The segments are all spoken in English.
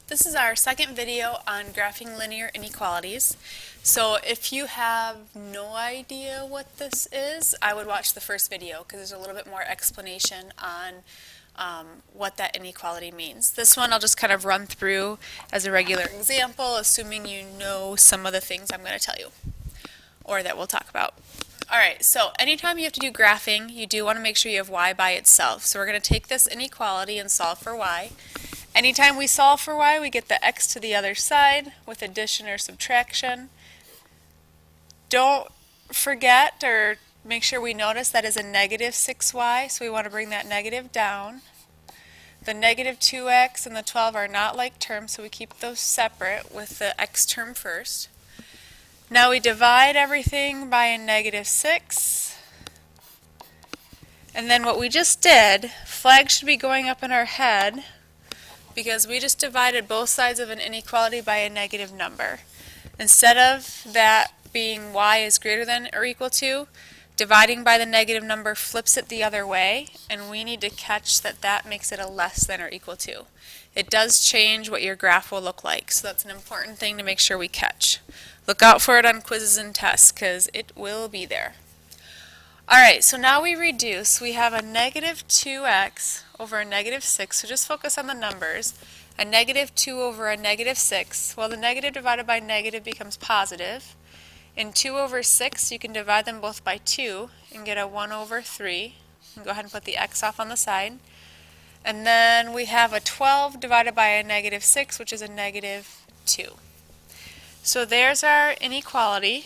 This is our second video on graphing linear inequalities. So if you have no idea what this is, I would watch the first video because there's a little bit more explanation on what that inequality means. This one I'll just kind of run through as a regular example, assuming you know some of the things I'm going to tell you or that we'll talk about. Alright, so anytime you have to do graphing, you do want to make sure you have y by itself. So we're going to take this inequality and solve for y. Anytime we solve for y, we get the x to the other side with addition or subtraction. Don't forget or make sure we notice that is a negative 6y, so we want to bring that negative down. The negative 2x and the 12 are not like terms, so we keep those separate with the x term first. Now we divide everything by a negative 6. And then what we just did, flag should be going up in our head, because we just divided both sides of an inequality by a negative number. Instead of that being y is greater than or equal to, dividing by the negative number flips it the other way, and we need to catch that that makes it a less than or equal to. It does change what your graph will look like, so that's an important thing to make sure we catch. Look out for it on quizzes and tests, because it will be there. Alright, so now we reduce. We have a negative 2x over a negative 6, so just focus on the numbers. A negative 2 over a negative 6, well, the negative divided by negative becomes positive. In 2 over 6, you can divide them both by 2 and get a 1 over 3. And go ahead and put the x off on the side. And then we have a 12 divided by a negative 6, which is a negative 2. So there's our inequality.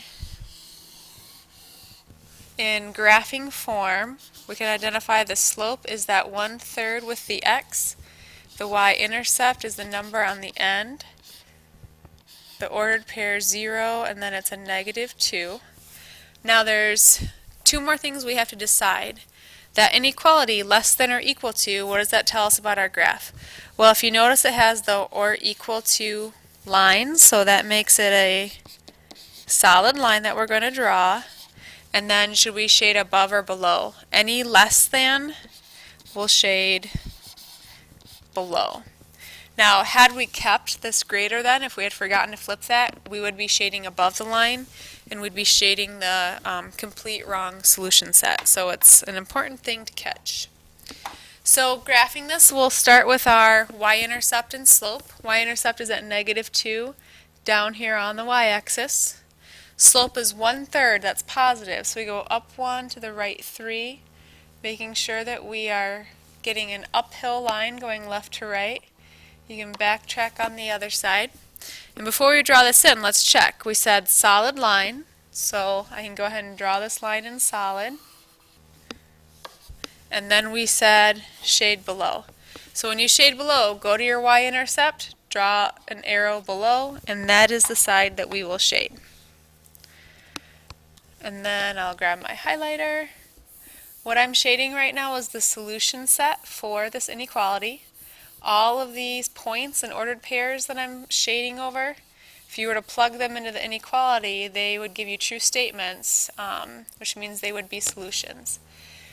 In graphing form, we can identify the slope is that 1/3 with the x. The y-intercept is the number on the end. The ordered pair is 0, and then it's a negative 2. Now there's two more things we have to decide. That inequality, less than or equal to, what does that tell us about our graph? Well, if you notice it has the or equal to lines, so that makes it a solid line that we're going to draw. And then should we shade above or below? Any less than will shade below. Now, had we kept this greater than, if we had forgotten to flip that, we would be shading above the line, and we'd be shading the complete wrong solution set. So it's an important thing to catch. So graphing this, we'll start with our y-intercept and slope. Y-intercept is at negative 2 down here on the y-axis. Slope is 1/3, that's positive, so we go up 1 to the right 3, making sure that we are getting an uphill line going left to right. You can backtrack on the other side. And before we draw this in, let's check. We said solid line, so I can go ahead and draw this line in solid. And then we said shade below. So when you shade below, go to your y-intercept, draw an arrow below, and that is the side that we will shade. And then I'll grab my highlighter. What I'm shading right now is the solution set for this inequality. All of these points and ordered pairs that I'm shading over, if you were to plug them into the inequality, they would give you true statements, which means they would be solutions.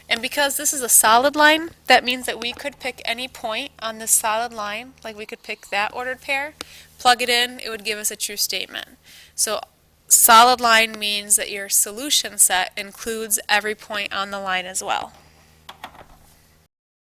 And because this is a solid line, that means that we could pick any point on this solid line, like we could pick that ordered pair, plug it in, it would give us a true statement. So solid line means that your solution set includes every point on the line as well.